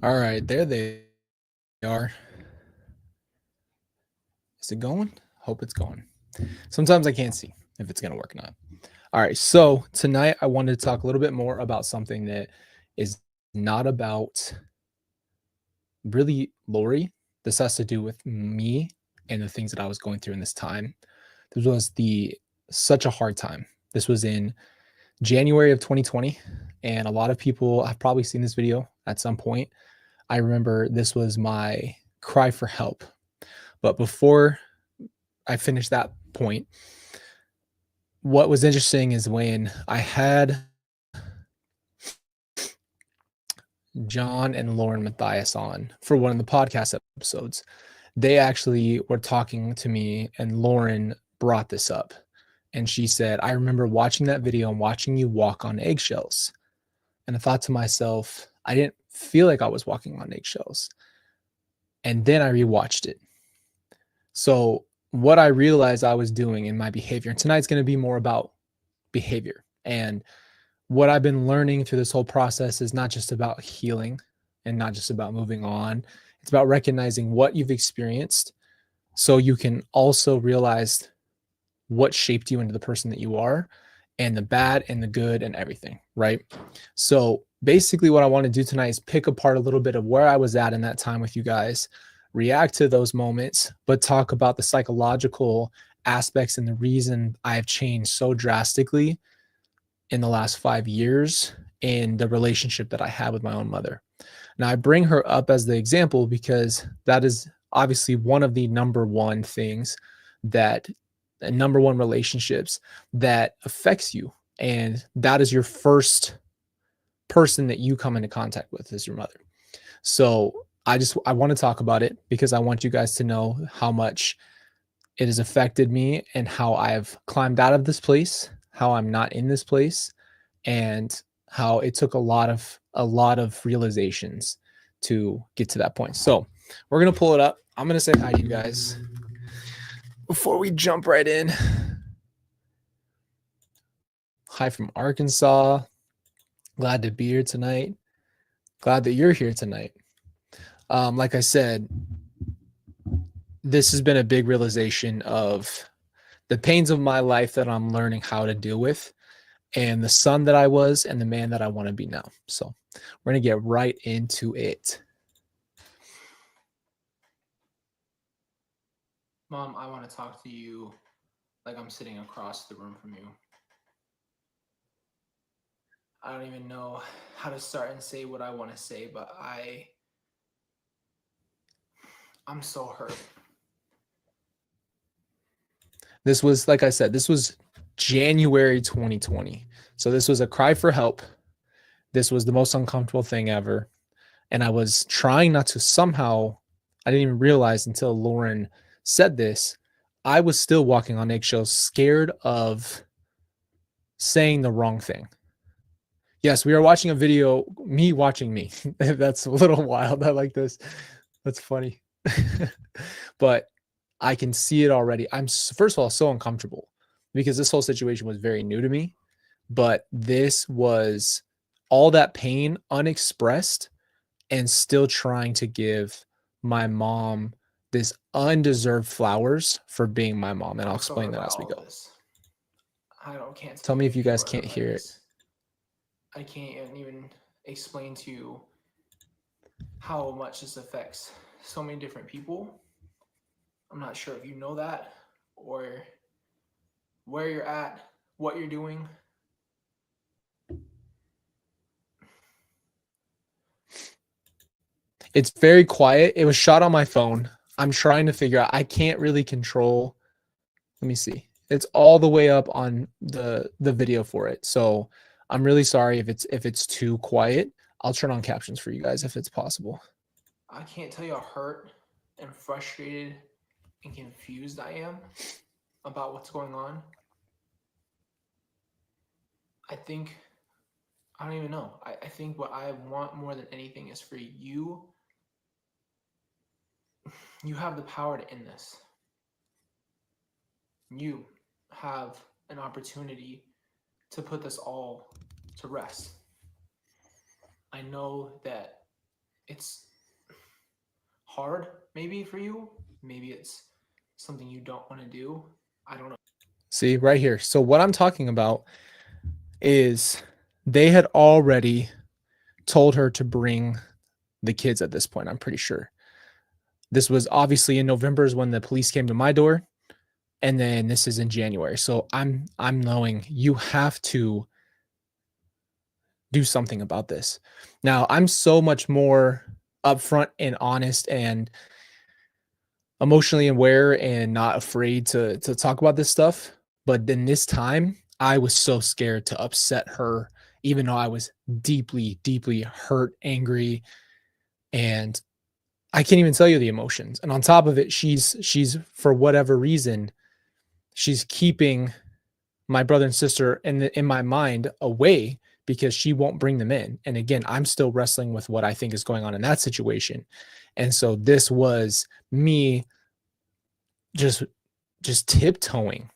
All right, there they are. Is it going? Hope it's going. Sometimes I can't see if it's going to work or not. All right, so tonight I wanted to talk a little bit more about something that is not about really Lori. This has to do with me and the things that I was going through in this time. This was the such a hard time. This was in January of 2020, and a lot of people have probably seen this video at some point. I remember this was my cry for help. But before I finished that point, what was interesting is when I had John and Lauren Matthias on for one of the podcast episodes, they actually were talking to me, and Lauren brought this up. And she said, I remember watching that video and watching you walk on eggshells. And I thought to myself, I didn't feel like I was walking on eggshells. And then I rewatched it. So, what I realized I was doing in my behavior, and tonight's going to be more about behavior. And what I've been learning through this whole process is not just about healing and not just about moving on. It's about recognizing what you've experienced so you can also realize what shaped you into the person that you are, and the bad and the good and everything, right? So basically what I want to do tonight is pick apart a little bit of where I was at in that time with you guys, react to those moments, but talk about the psychological aspects and the reason I've changed so drastically in the last 5 years in the relationship that I had with my own mother. Now, I bring her up as the example because that is obviously one of the number one things that number one relationships that affects you. And that is your first person that you come into contact with is your mother. So I want to talk about it because I want you guys to know how much it has affected me and how I've climbed out of this place, how I'm not in this place, and how it took a lot of realizations to get to that point. So we're gonna pull it up. I'm gonna say hi to you guys before we jump right in. Hi from Arkansas. Glad to be here tonight. Glad that you're here tonight. Like I said, this has been a big realization of the pains of my life that I'm learning how to deal with, and the son that I was and the man that I want to be now. So we're going to get right into it. Mom, I want to talk to you like I'm sitting across the room from you. I don't even know how to start and say what I want to say, but I'm so hurt. This was, like I said, this was January 2020. So this was a cry for help. This was the most uncomfortable thing ever. And I was trying not to somehow, I didn't even realize until Lauren said this, I was still walking on eggshells, scared of saying the wrong thing. Yes, we are watching a video, me watching me. That's a little wild. I like this. That's funny. But I can see it already. I'm, first of all, so uncomfortable because this whole situation was very new to me. But this was all that pain unexpressed and still trying to give my mom this undeserved flowers for being my mom. And I'll explain that as we go. Can't Tell tell me you if you a guys few can't other hear it. ways. I can't even explain to you how much this affects so many different people. I'm not sure if you know that or where you're at, what you're doing. It's very quiet. It was shot on my phone. I'm trying to figure out. I can't really control. Let me see. It's all the way up on the video for it. So I'm really sorry if it's too quiet. I'll turn on captions for you guys if it's possible. I can't tell you how hurt and frustrated and confused I am about what's going on. I think, I don't even know. I think what I want more than anything is for you. You have the power to end this. You have an opportunity to put this all to rest. I know that it's hard maybe for you. Maybe it's something you don't want to do. I don't know. See, right here. So what I'm talking about is they had already told her to bring the kids at this point, I'm pretty sure. This was obviously in November is when the police came to my door, and then this is in January. So I'm knowing you have to do something about this. Now, I'm so much more upfront and honest and emotionally aware and not afraid to talk about this stuff. But then this time, I was so scared to upset her, even though I was deeply, deeply hurt, angry, and I can't even tell you the emotions. And on top of it, she's for whatever reason, she's keeping my brother and sister in my mind away because she won't bring them in. And again, I'm still wrestling with what I think is going on in that situation. And so this was me just tiptoeing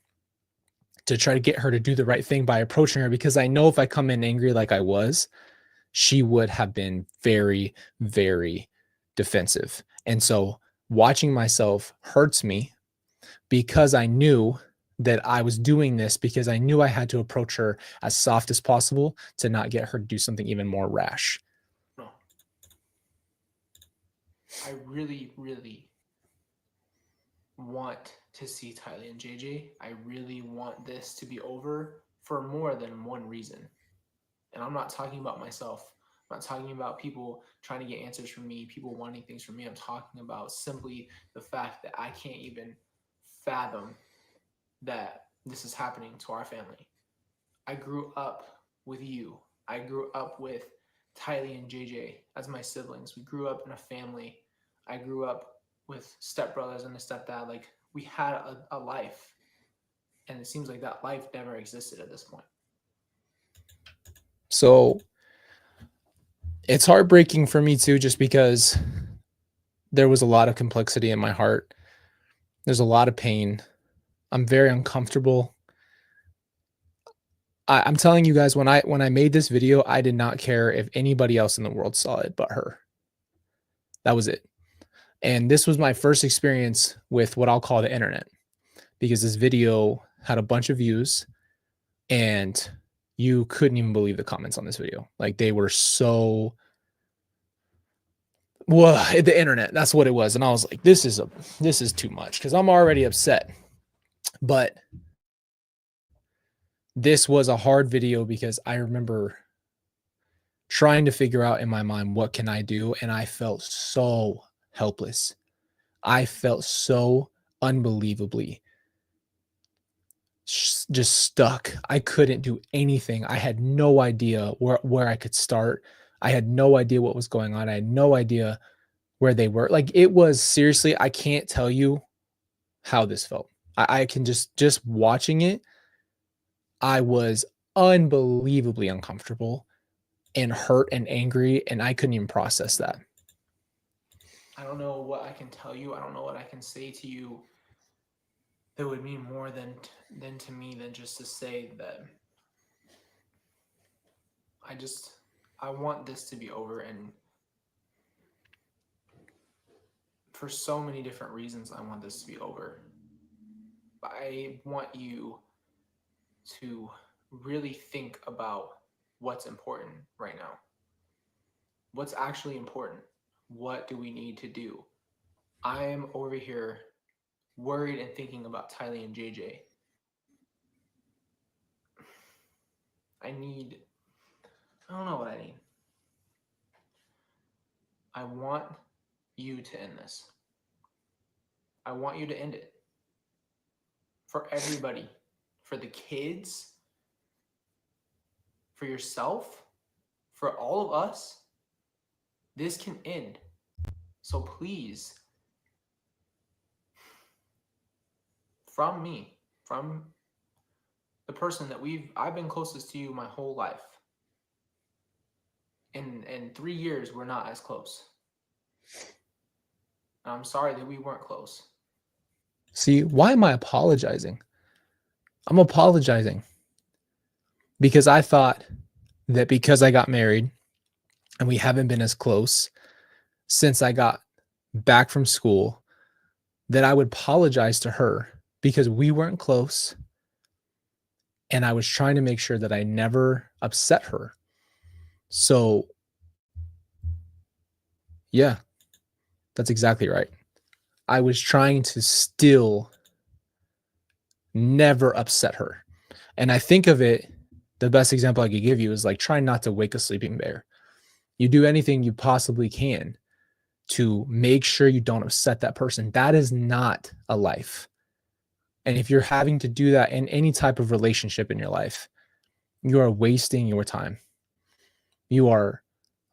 to try to get her to do the right thing by approaching her, because I know if I come in angry like I was, she would have been very, very defensive. And so watching myself hurts me, because I knew that I was doing this because I knew I had to approach her as soft as possible to not get her to do something even more rash. No. I really, really want to see Tylee and JJ. I really want this to be over for more than one reason. And I'm not talking about myself. I'm not talking about people trying to get answers from me, people wanting things from me. I'm talking about simply the fact that I can't even fathom that this is happening to our family. I grew up with you. I grew up with Tylee and JJ as my siblings. We grew up in a family. I grew up with stepbrothers and a stepdad. Like, we had a life. And it seems like that life never existed at this point. So it's heartbreaking for me too, just because there was a lot of complexity in my heart. There's a lot of pain. I'm very uncomfortable. I'm telling you guys, when I made this video, I did not care if anybody else in the world saw it but her. That was it. And this was my first experience with what I'll call the internet, because this video had a bunch of views and you couldn't even believe the comments on this video. Like, they were so, well, the internet, that's what it was. And I was like, this is too much, because I'm already upset. But this was a hard video because I remember trying to figure out in my mind, what can I do? And I felt so helpless. I felt so unbelievably just stuck. I couldn't do anything. I had no idea where I could start. I had no idea what was going on. I had no idea where they were. Like, it was seriously, I can't tell you how this felt. I can just watching it, I was unbelievably uncomfortable and hurt and angry, and I couldn't even process that. I don't know what I can tell you. I don't know what I can say to you that would mean more than to me than just to say that I want this to be over. And for so many different reasons, I want this to be over. I want you to really think about what's important right now. What's actually important? What do we need to do? I'm over here worried and thinking about Tylee and JJ. I don't know what I need. I want you to end this. I want you to end it. For everybody. For the kids. For yourself. For all of us. This can end. So please, from me, from the person that I've been closest to you my whole life. In 3 years, we're not as close. And I'm sorry that we weren't close. See, why am I apologizing? I'm apologizing because I thought that because I got married and we haven't been as close, since I got back from school that I would apologize to her because we weren't close. And I was trying to make sure that I never upset her. So, yeah, that's exactly right. I was trying to still never upset her. And I think of it, the best example I could give you is like trying not to wake a sleeping bear. You do anything you possibly can to make sure you don't upset that person. That is not a life. And if you're having to do that in any type of relationship in your life, you are wasting your time. You are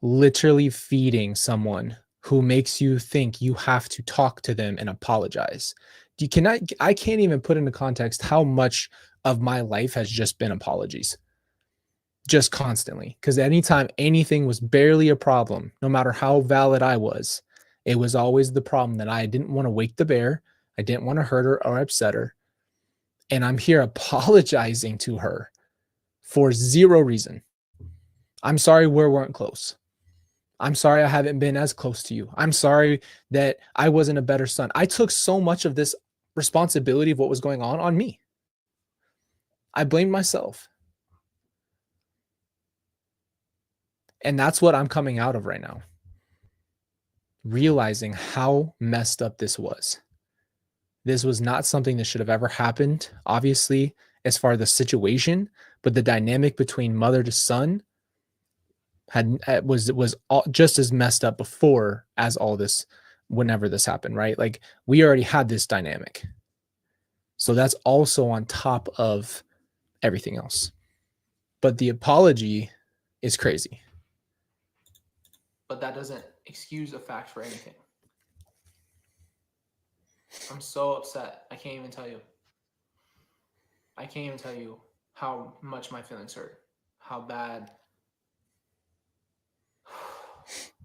literally feeding someone who makes you think you have to talk to them and apologize. You cannot, I can't even put into context how much of my life has just been apologies, just constantly. Because anytime anything was barely a problem, no matter how valid I was, it was always the problem that I didn't want to wake the bear. I didn't want to hurt her or upset her. And I'm here apologizing to her for zero reason. I'm sorry we weren't close. I'm sorry I haven't been as close to you. I'm sorry that I wasn't a better son. I took so much of this responsibility of what was going on me. I blamed myself. And that's what I'm coming out of right now. Realizing how messed up this was. This was not something that should have ever happened, obviously, as far as the situation, but the dynamic between mother to son was all, just as messed up before as all this, whenever this happened, right? Like we already had this dynamic. So that's also on top of everything else. But the apology is crazy. But that doesn't excuse a fact for anything. I'm so upset. I can't even tell you. I can't even tell you how much my feelings hurt. How bad.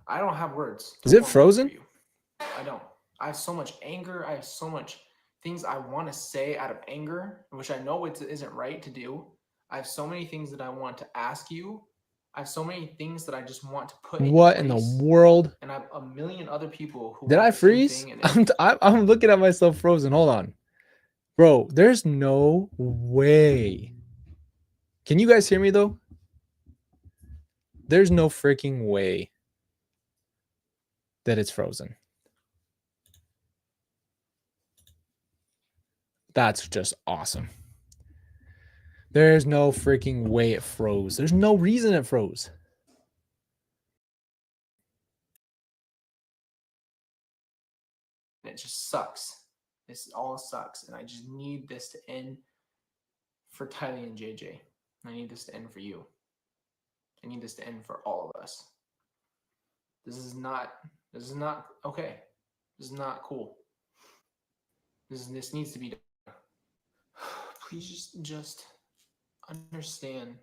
I don't have words to Is it formulate for frozen? you. I don't. I have so much anger. I have so much things I want to say out of anger, which I know it isn't right to do. I have so many things that I want to ask you. I have so many things that I just want to put in your What in the place. world? And I have a million other people who Did want I the same freeze? thing. And I'm looking at myself frozen. Hold on. Bro, there's no way. Can you guys hear me though? There's no freaking way that it's frozen. That's just awesome. There's no freaking way it froze. There's no reason it froze. it just sucks. This all sucks. And I just need this to end for Tylee and JJ. I need this to end for you. I need this to end for all of us. This is not okay. This is not cool. This needs to be done. Please just understand.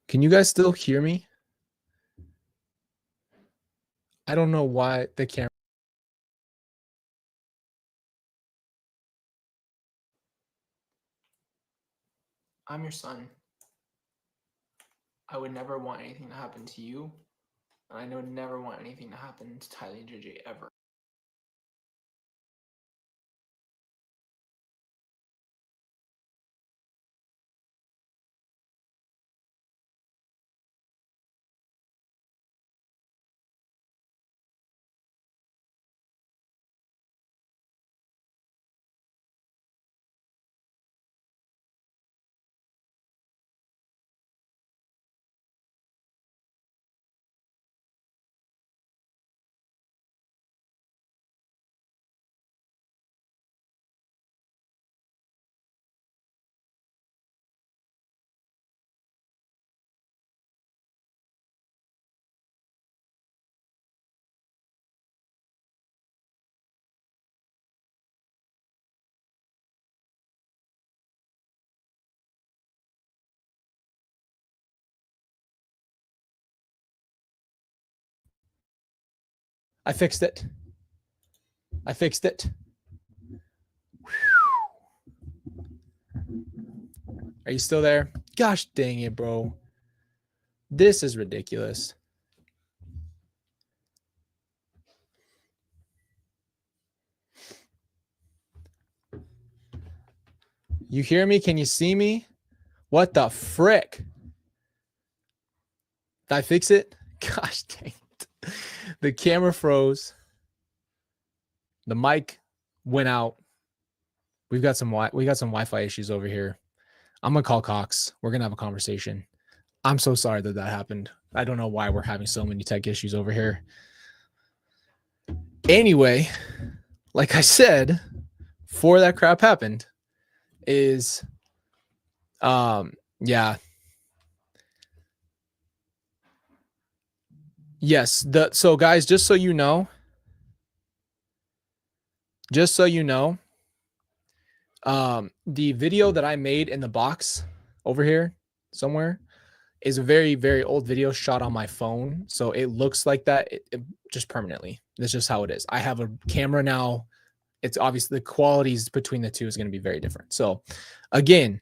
Can you guys still hear me? I don't know why the camera. I'm your son. I would never want anything to happen to you. And I would never want anything to happen to Tylee and JJ ever. I fixed it. I fixed it. Are you still there? Gosh dang it, bro. This is ridiculous. You hear me? Can you see me? What the frick? Did I fix it? Gosh dang it. The camera froze. The mic went out. We got some Wi-Fi issues over here. I'm gonna call Cox. We're gonna have a conversation. I'm so sorry that happened. I don't know why we're having so many tech issues over here. Anyway, like I said, before that crap happened, is yeah. Yes, so guys, just so you know, the video that I made in the box over here somewhere is a very, very old video shot on my phone. So it looks like that it just permanently. That's just how it is. I have a camera now. It's obviously the qualities between the two is going to be very different. So again,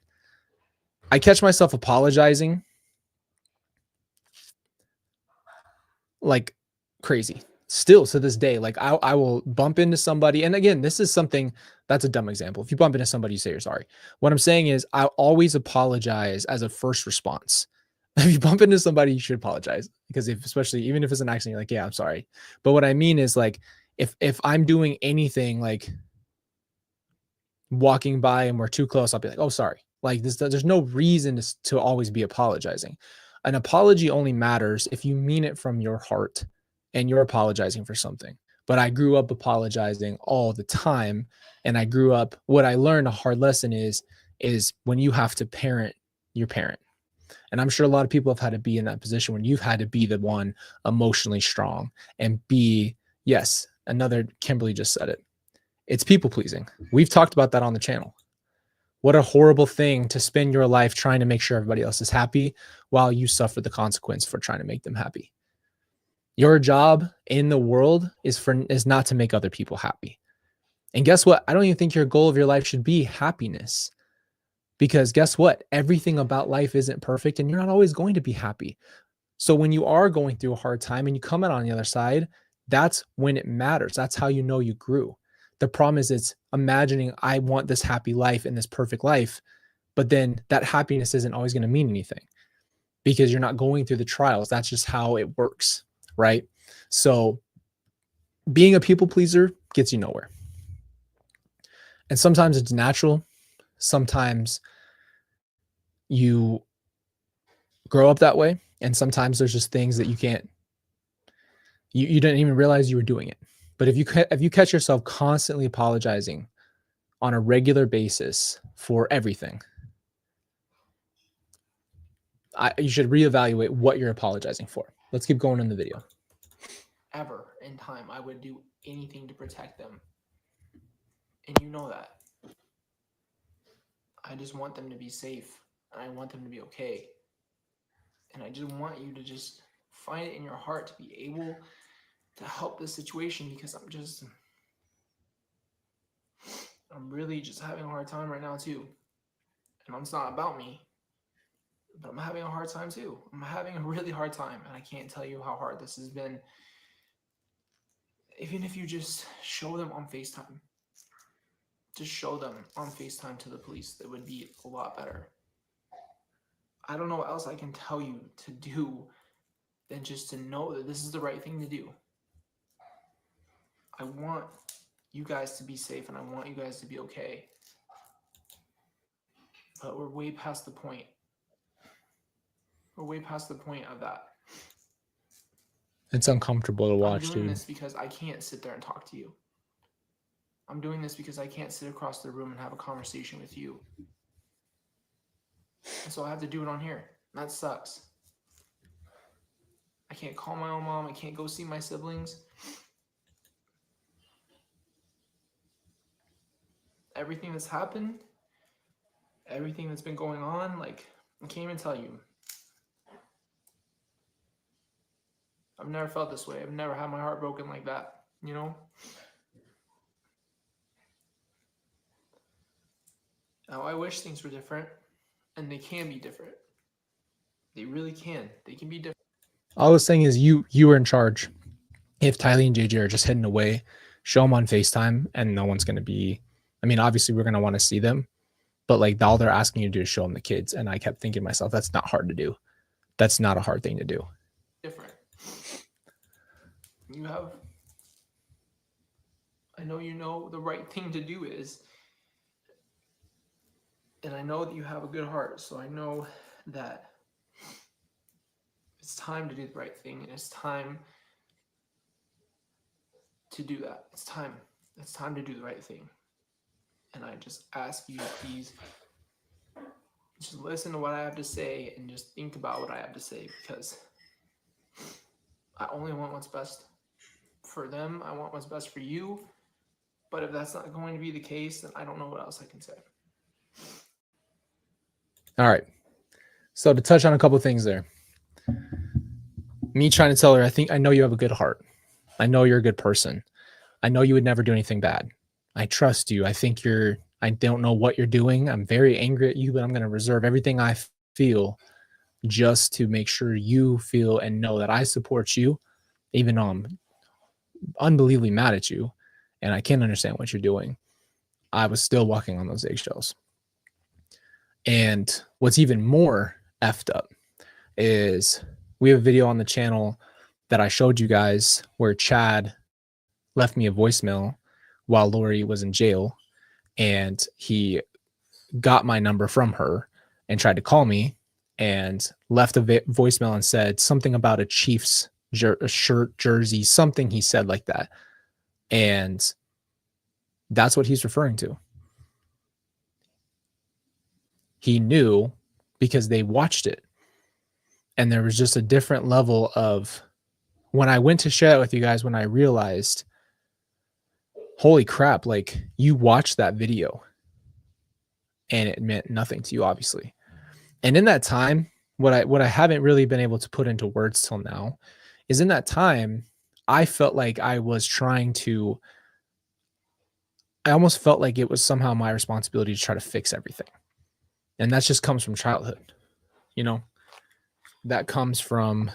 I catch myself apologizing like crazy still to this day. Like I will bump into somebody. And again, this is something that's a dumb example. If you bump into somebody, you say you're sorry. What I'm saying is I always apologize as a first response. If you bump into somebody, you should apologize, because especially even if it's an accident, you're like, yeah, I'm sorry. But what I mean is, like, if I'm doing anything like walking by and we're too close, I'll be like, oh, sorry. Like there's no reason to always be apologizing. An apology only matters if you mean it from your heart and you're apologizing for something. But I grew up apologizing all the time. And I grew up, what I learned, a hard lesson is when you have to parent your parent. And I'm sure a lot of people have had to be in that position when you've had to be the one emotionally strong and be, yes, another, Kimberly just said it. It's people pleasing. We've talked about that on the channel. What a horrible thing to spend your life trying to make sure everybody else is happy while you suffer the consequence for trying to make them happy. Your job in the world is not to make other people happy. And guess what? I don't even think your goal of your life should be happiness. Because guess what? Everything about life isn't perfect and you're not always going to be happy. So when you are going through a hard time and you come out on the other side, that's when it matters. That's how you know you grew. The problem is it's imagining I want this happy life and this perfect life, but then that happiness isn't always going to mean anything because you're not going through the trials. That's just how it works, right? So being a people pleaser gets you nowhere. And sometimes it's natural. Sometimes you grow up that way. And sometimes there's just things that you can't, you didn't even realize you were doing it. But if you catch yourself constantly apologizing on a regular basis for everything, you should reevaluate what you're apologizing for. Let's keep going in the video. Ever in time, I would do anything to protect them. And you know that. I just want them to be safe. And I want them to be okay. And I just want you to just find it in your heart to be able to help this situation, because I'm really just having a hard time right now too. And it's not about me, but I'm having a hard time too. I'm having a really hard time, and I can't tell you how hard this has been. Even if you just show them on FaceTime, just show them on FaceTime to the police, that would be a lot better. I don't know what else I can tell you to do than just to know that this is the right thing to do. I want you guys to be safe, and I want you guys to be okay. But we're way past the point. We're way past the point of that. It's uncomfortable to watch, dude. I'm doing this because I can't sit there and talk to you. I'm doing this because I can't sit across the room and have a conversation with you. And so I have to do it on here. That sucks. I can't call my own mom. I can't go see my siblings. Everything that's happened, everything that's been going on, like, I can't even tell you. I've never felt this way. I've never had my heart broken like that, you know? Now, I wish things were different, and they can be different. They really can. They can be different. All I was saying is you are in charge. If Tylee and JJ are just hidden away, show them on FaceTime, and no one's going to be, I mean, obviously we're going to want to see them, but like all they're asking you to do is show them the kids. And I kept thinking to myself, that's not hard to do. That's not a hard thing to do. Different. You have, I know you know the right thing to do is, and I know that you have a good heart, so I know that it's time to do the right thing, and it's time to do that. It's time. It's time to do the right thing. And I just ask you, please, just listen to what I have to say and just think about what I have to say, because I only want what's best for them. I want what's best for you. But if that's not going to be the case, then I don't know what else I can say. All right. So to touch on a couple of things there, me trying to tell her, I know you have a good heart. I know you're a good person. I know you would never do anything bad. I trust you. I don't know what you're doing. I'm very angry at you, but I'm going to reserve everything I feel just to make sure you feel and know that I support you, even though I'm unbelievably mad at you and I can't understand what you're doing. I was still walking on those eggshells. And what's even more effed up is we have a video on the channel that I showed you guys where Chad left me a voicemail while Lori was in jail, and he got my number from her and tried to call me and left a voicemail and said something about a Chiefs shirt, jersey, something he said like that. And that's what he's referring to. He knew because they watched it. And there was just a different level of, when I went to share it with you guys, when I realized, holy crap, like you watched that video and it meant nothing to you, obviously. And in that time, what I haven't really been able to put into words till now is, in that time, I felt like I almost felt like it was somehow my responsibility to try to fix everything. And that just comes from childhood. You know, that comes from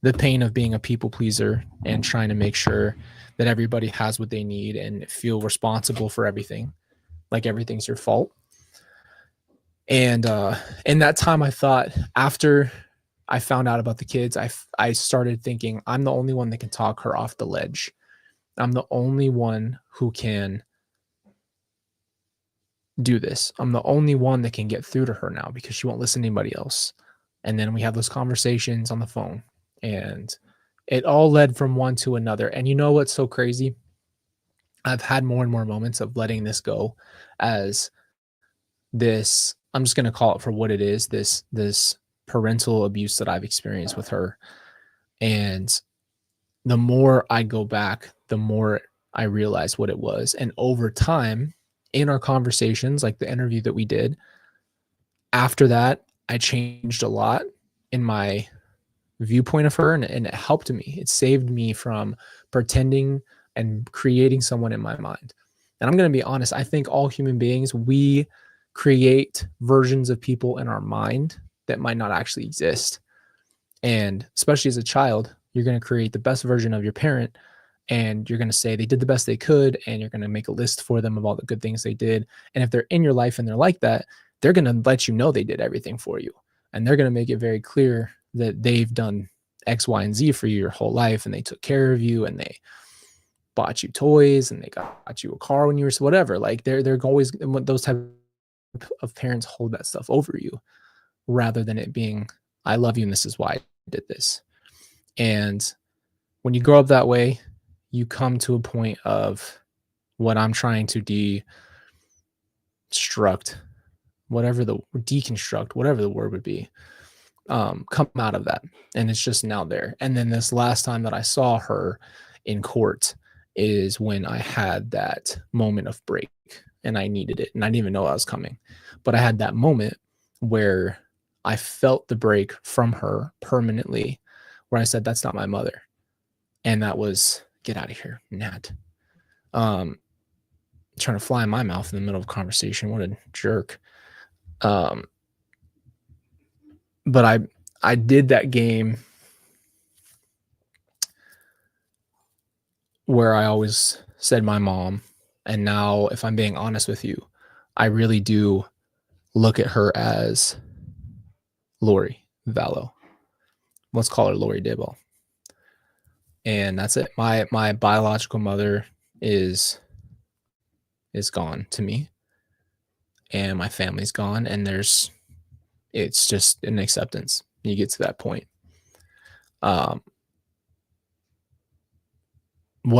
the pain of being a people pleaser and trying to make sure that everybody has what they need and feel responsible for everything, like everything's your fault. And in that time, I thought, after I found out about the kids, I started thinking, I'm the only one that can talk her off the ledge. I'm the only one who can do this. I'm the only one that can get through to her now, because she won't listen to anybody else. And then we have those conversations on the phone, and it all led from one to another. And you know what's so crazy? I've had more and more moments of letting this go as this, I'm just going to call it for what it is, this parental abuse that I've experienced with her. And the more I go back, the more I realize what it was. And over time, in our conversations, like the interview that we did, after that, I changed a lot in my viewpoint of her, and it helped me. It saved me from pretending and creating someone in my mind. And I'm going to be honest, I think all human beings, we create versions of people in our mind that might not actually exist. And especially as a child, you're going to create the best version of your parent, and you're going to say they did the best they could, and you're going to make a list for them of all the good things they did. And if they're in your life and they're like that, they're going to let you know they did everything for you. And they're going to make it very clear that they've done X, Y, and Z for you your whole life, and they took care of you, and they bought you toys, and they got you a car when you were whatever. Like they're always, those type of parents hold that stuff over you, rather than it being, I love you and this is why I did this. And when you grow up that way, you come to a point of what I'm trying to deconstruct, whatever the word would be, come out of that. And it's just now there. And then this last time that I saw her in court is when I had that moment of break, and I needed it. And I didn't even know I was coming, but I had that moment where I felt the break from her permanently, where I said, that's not my mother. And that was, get out of here, Nat. Trying to fly in my mouth in the middle of a conversation. What a jerk. But I did that game where I always said my mom. And now, if I'm being honest with you, I really do look at her as Lori Vallow. Let's call her Lori Daybell. And that's it. My biological mother is gone to me, and my family's gone, and it's just an acceptance. You get to that point. What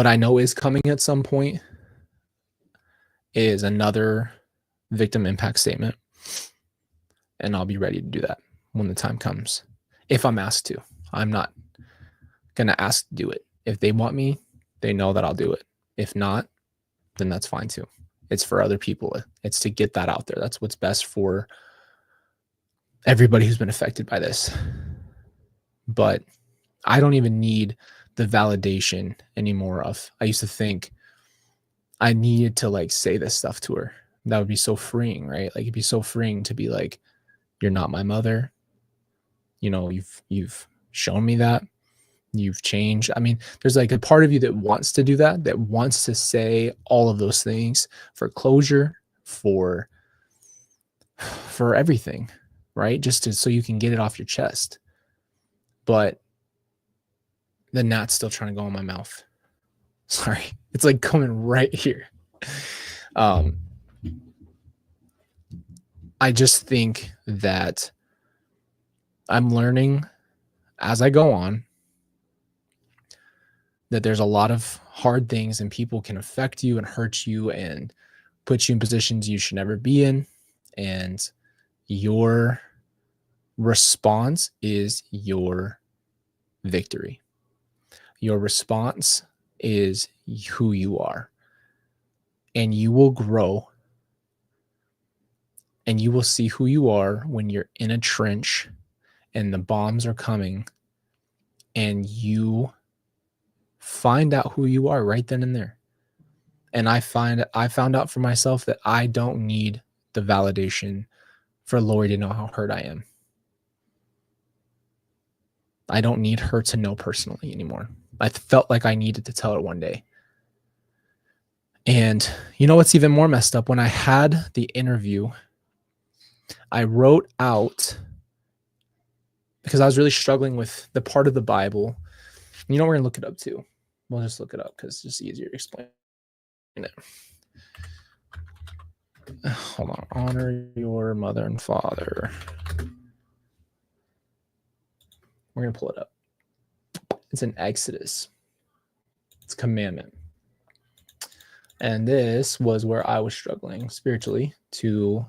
I know is coming at some point is another victim impact statement, and I'll be ready to do that when the time comes, if I'm asked to. I'm not gonna ask to do it. If they want me, they know that I'll do it. If not, then that's fine too. It's for other people. It's to get that out there. That's what's best for everybody who's been affected by this. But I don't even need the validation anymore of, I used to think I needed to like say this stuff to her. That would be so freeing, right? Like it'd be so freeing to be like, you're not my mother. You know, you've shown me that. You've changed. I mean, there's like a part of you that wants to do that, that wants to say all of those things for closure, for everything, right? Just so you can get it off your chest. But the gnat's still trying to go in my mouth. Sorry. It's like coming right here. I just think that I'm learning as I go on that there's a lot of hard things, and people can affect you and hurt you and put you in positions you should never be in. And your response is your victory. Your response is who you are. And you will grow, and you will see who you are when you're in a trench and the bombs are coming, and you find out who you are right then and there. And I found out for myself that I don't need the validation for Lori to know how hurt I am. I don't need her to know personally anymore. I felt like I needed to tell her one day. And you know what's even more messed up? When I had the interview, I wrote out, because I was really struggling with the part of the Bible. You know, we're going to look it up too. We'll just look it up because it's just easier to explain it. Hold on. Honor your mother and father. We're going to pull it up. It's in Exodus. It's a commandment. And this was where I was struggling spiritually to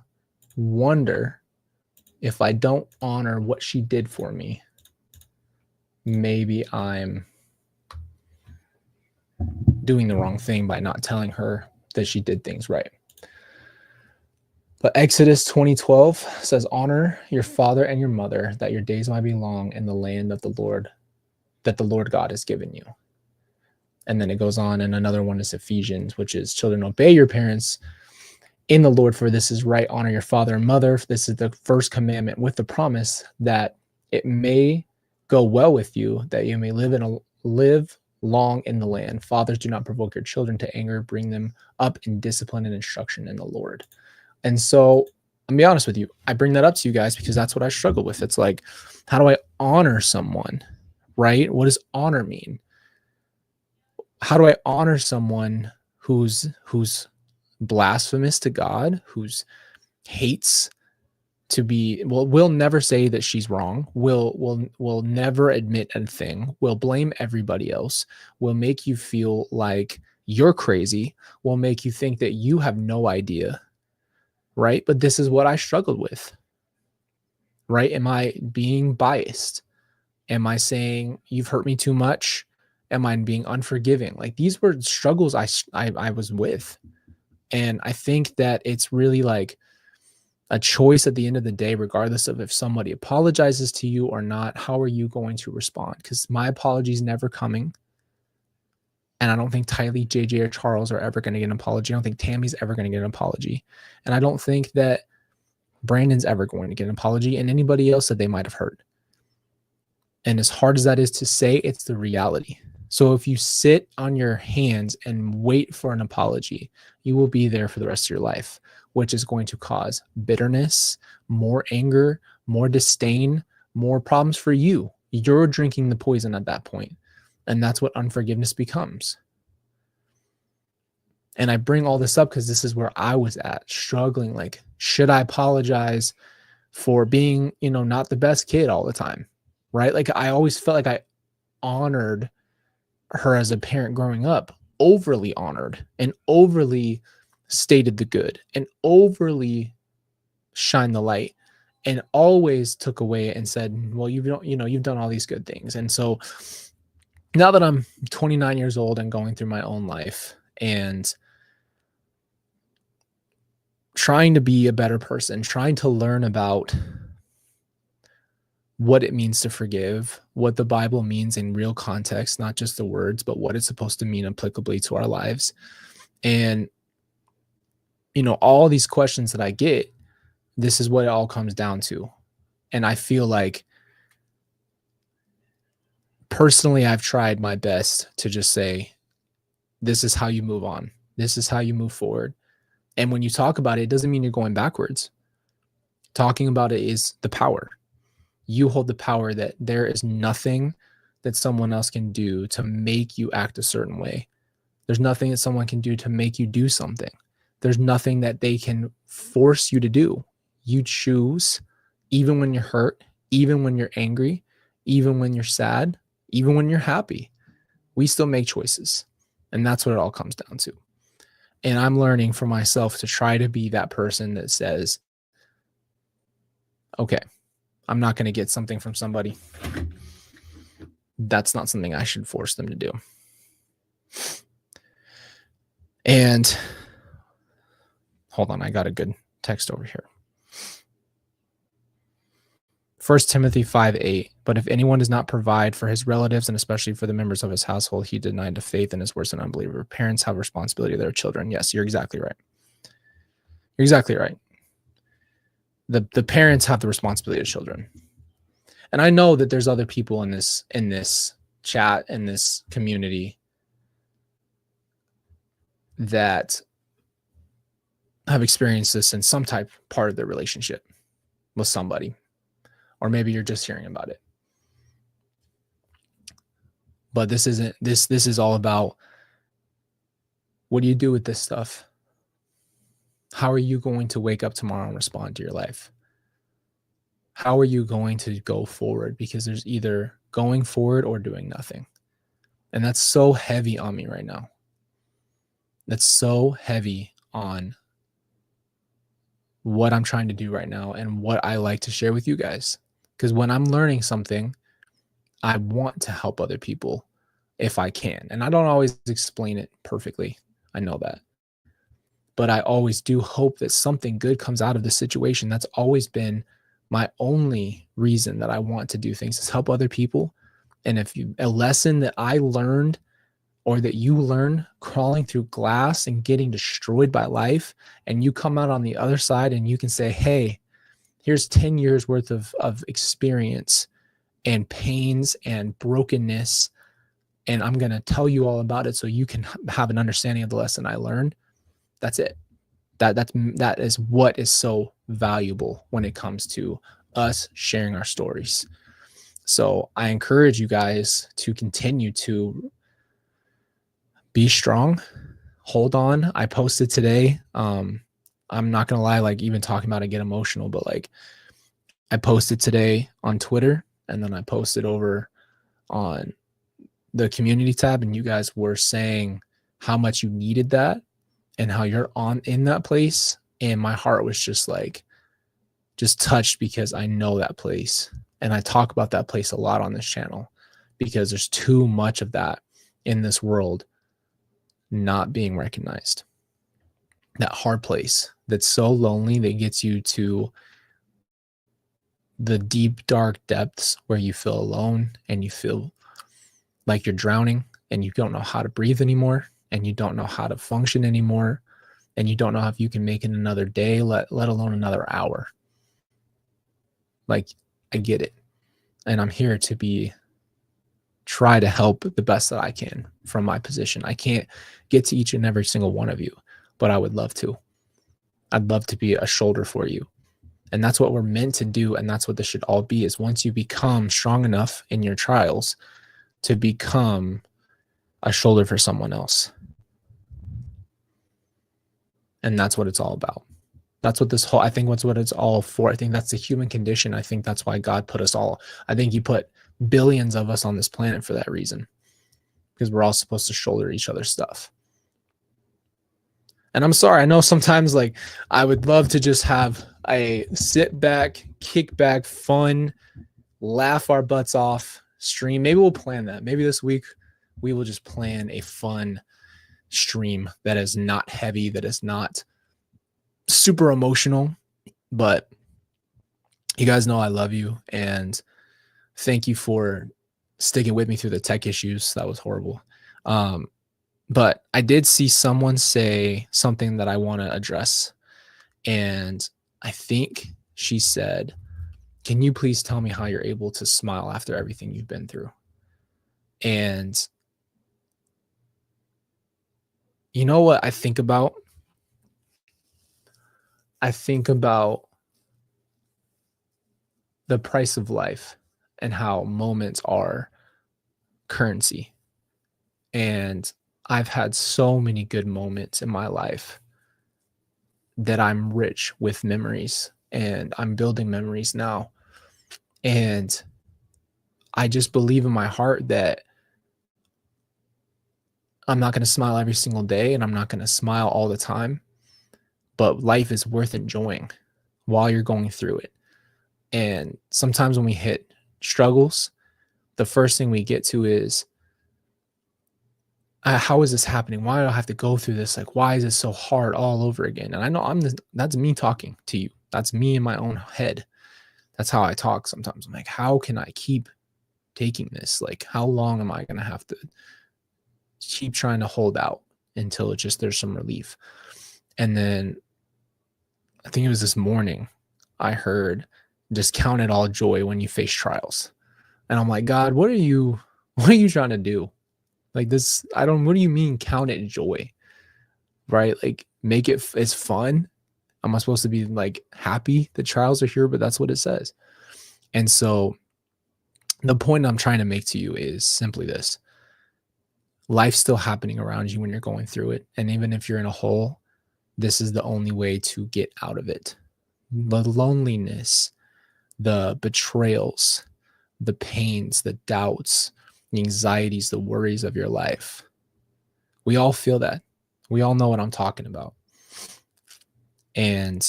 wonder if I don't honor what she did for me, maybe I'm doing the wrong thing by not telling her that she did things right. But Exodus 20:12 says, honor your father and your mother, that your days might be long in the land of the Lord, that the Lord God has given you. And then it goes on, and another one is Ephesians, which is, children, obey your parents in the Lord, for this is right. Honor your father and mother. This is the first commandment with the promise that it may go well with you, that you may live long in the land. Fathers, do not provoke your children to anger. Bring them up in discipline and instruction in the Lord. And so I'm gonna be honest with you. I bring that up to you guys because that's what I struggle with. It's like, how do I honor someone, right? What does honor mean? How do I honor someone who's blasphemous to God, who's hates to be, we'll never say that she's wrong. We'll never admit a thing. We'll blame everybody else. We'll make you feel like you're crazy. We'll make you think that you have no idea, right? But this is what I struggled with, right? Am I being biased? Am I saying you've hurt me too much? Am I being unforgiving? Like, these were struggles I was with. And I think that it's really like a choice at the end of the day, regardless of if somebody apologizes to you or not. How are you going to respond? Because my apology is never coming. And I don't think Tylee, JJ, or Charles are ever going to get an apology. I don't think Tammy's ever going to get an apology. And I don't think that Brandon's ever going to get an apology, and anybody else that they might have hurt. And as hard as that is to say, it's the reality. So if you sit on your hands and wait for an apology, you will be there for the rest of your life. which is going to cause bitterness, more anger, more disdain, more problems for you. You're drinking the poison at that point. And that's what unforgiveness becomes. And I bring all this up because this is where I was at, struggling. Like, should I apologize for being, not the best kid all the time? Right? Like, I always felt like I honored her as a parent growing up, overly honored and overly stated the good and overly shined the light, and always took away and said, well, you've done all these good things. And so now that I'm 29 years old and going through my own life and trying to be a better person, trying to learn about what it means to forgive, what the Bible means in real context, not just the words, but what it's supposed to mean applicably to our lives. And, all these questions that I get, this is what it all comes down to. And I feel like personally, I've tried my best to just say, this is how you move on. This is how you move forward. And when you talk about it, it doesn't mean you're going backwards. Talking about it is the power. You hold the power that there is nothing that someone else can do to make you act a certain way. There's nothing that someone can do to make you do something. There's nothing that they can force you to do. You choose, even when you're hurt, even when you're angry, even when you're sad, even when you're happy. We still make choices. And that's what it all comes down to. And I'm learning for myself to try to be that person that says, okay, I'm not going to get something from somebody. That's not something I should force them to do. And hold on, I got a good text over here. 1 Timothy 5:8, but if anyone does not provide for his relatives and especially for the members of his household, he denied to faith and is worse than an unbeliever. Parents have responsibility to their children. Yes, you're exactly right. You're exactly right. The parents have the responsibility of children. And I know that there's other people in this chat, in this community, that have experienced this in some part of their relationship with somebody. Or maybe you're just hearing about it. But this is all about, what do you do with this stuff? How are you going to wake up tomorrow and respond to your life? How are you going to go forward? Because there's either going forward or doing nothing. And that's so heavy on me right now. That's so heavy on what I'm trying to do right now and what I like to share with you guys. Because when I'm learning something, I want to help other people if I can. And I don't always explain it perfectly. I know that. But I always do hope that something good comes out of the situation. That's always been my only reason that I want to do things, is help other people. And if a lesson that I learned or that you learn crawling through glass and getting destroyed by life, and you come out on the other side and you can say, hey, here's 10 years worth of experience and pains and brokenness, and I'm going to tell you all about it so you can have an understanding of the lesson I learned. That's it. That is what is so valuable when it comes to us sharing our stories. So I encourage you guys to continue to be strong. Hold on. I posted today. I'm not going to lie, like, even talking about it, I get emotional, but like, I posted today on Twitter, and then I posted over on the community tab, and you guys were saying how much you needed that and how you're in that place. And my heart was just touched, because I know that place. And I talk about that place a lot on this channel, because there's too much of that in this world not being recognized. That hard place that's so lonely, that gets you to the deep, dark depths where you feel alone and you feel like you're drowning and you don't know how to breathe anymore, and you don't know how to function anymore, and you don't know if you can make it another day, let alone another hour. Like, I get it. And I'm here to try to help the best that I can from my position. I can't get to each and every single one of you, but I would love to. I'd love to be a shoulder for you. And that's what we're meant to do. And that's what this should all be, is once you become strong enough in your trials to become a shoulder for someone else. And that's what it's all about. That's what this whole, I think that's what it's all for. I think that's the human condition. I think that's why God put us all, I think he put billions of us on this planet for that reason, because we're all supposed to shoulder each other's stuff. And I'm sorry, I know sometimes like I would love to just have a sit back, kick back, fun, laugh our butts off stream. Maybe we'll plan that. Maybe this week we will just plan a fun stream that is not heavy, that is not super emotional, but you guys know I love you, and thank you for sticking with me through the tech issues. That was horrible. But I did see someone say something that I want to address. And I think she said, can you please tell me how you're able to smile after everything you've been through? And you know what I think about? I think about the price of life and how moments are currency. And I've had so many good moments in my life that I'm rich with memories, and I'm building memories now. And I just believe in my heart that I'm not going to smile every single day, and I'm not going to smile all the time, but life is worth enjoying while you're going through it. And sometimes when we hit struggles, the first thing we get to is, how is this happening? Why do I have to go through this? Like, why is it so hard all over again? And I know that's me talking to you. That's me in my own head. That's how I talk sometimes. I'm like, how can I keep taking this? Like, how long am I going to have to keep trying to hold out until it just, there's some relief? And then I think it was this morning, I heard, just count it all joy when you face trials. And I'm like, God, what are you trying to do? Like this, what do you mean count it joy? Right? Like make it, it's fun. Am I supposed to be like happy the trials are here? But that's what it says. And so the point I'm trying to make to you is simply this: life's still happening around you when you're going through it. And even if you're in a hole, this is the only way to get out of it. The loneliness, the betrayals, the pains, the doubts, the anxieties, the worries of your life. We all feel that. We all know what I'm talking about. And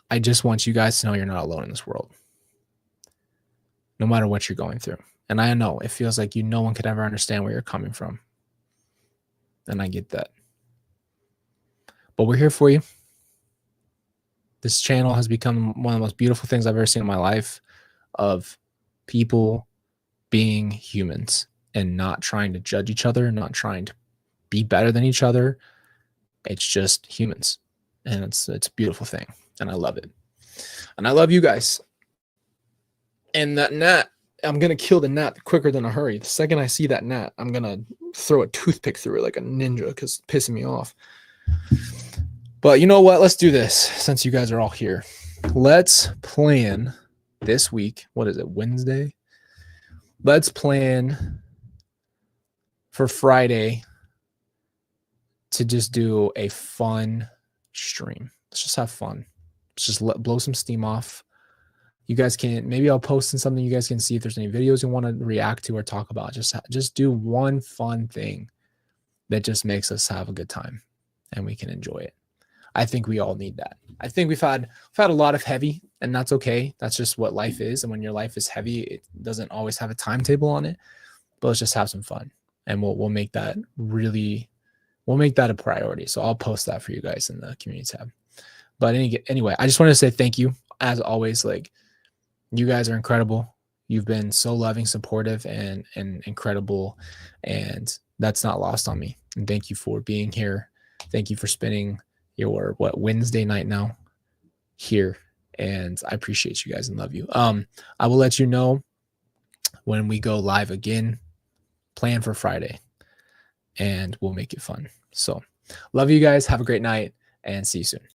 I just want you guys to know you're not alone in this world, no matter what you're going through. And I know it feels like no one could ever understand where you're coming from. And I get that. But we're here for you. This channel has become one of the most beautiful things I've ever seen in my life, of people being humans and not trying to judge each other, not trying to be better than each other. It's just humans. And it's a beautiful thing. And I love it. And I love you guys. And that gnat, I'm going to kill the gnat quicker than a hurry. The second I see that gnat, I'm going to throw a toothpick through it like a ninja, because it's pissing me off. But you know what? Let's do this since you guys are all here. Let's plan this week. What is it? Wednesday? Let's plan for Friday to just do a fun stream. Let's just have fun. Let's just blow some steam off. You guys can, maybe I'll post in something you guys can see if there's any videos you want to react to or talk about. Just do one fun thing that just makes us have a good time and we can enjoy it. I think we all need that. I think we've had a lot of heavy, and that's okay. That's just what life is. And when your life is heavy, it doesn't always have a timetable on it. But let's just have some fun, and we'll make that a priority. So I'll post that for you guys in the community tab. But anyway, I just wanted to say thank you as always. Like, you guys are incredible. You've been so loving, supportive, and incredible, and that's not lost on me. And thank you for being here. Thank you for spending your Wednesday night now here, and I appreciate you guys and love you. I will let you know when we go live again. Plan for Friday, and we'll make it fun. So love you guys. Have a great night, and see you soon.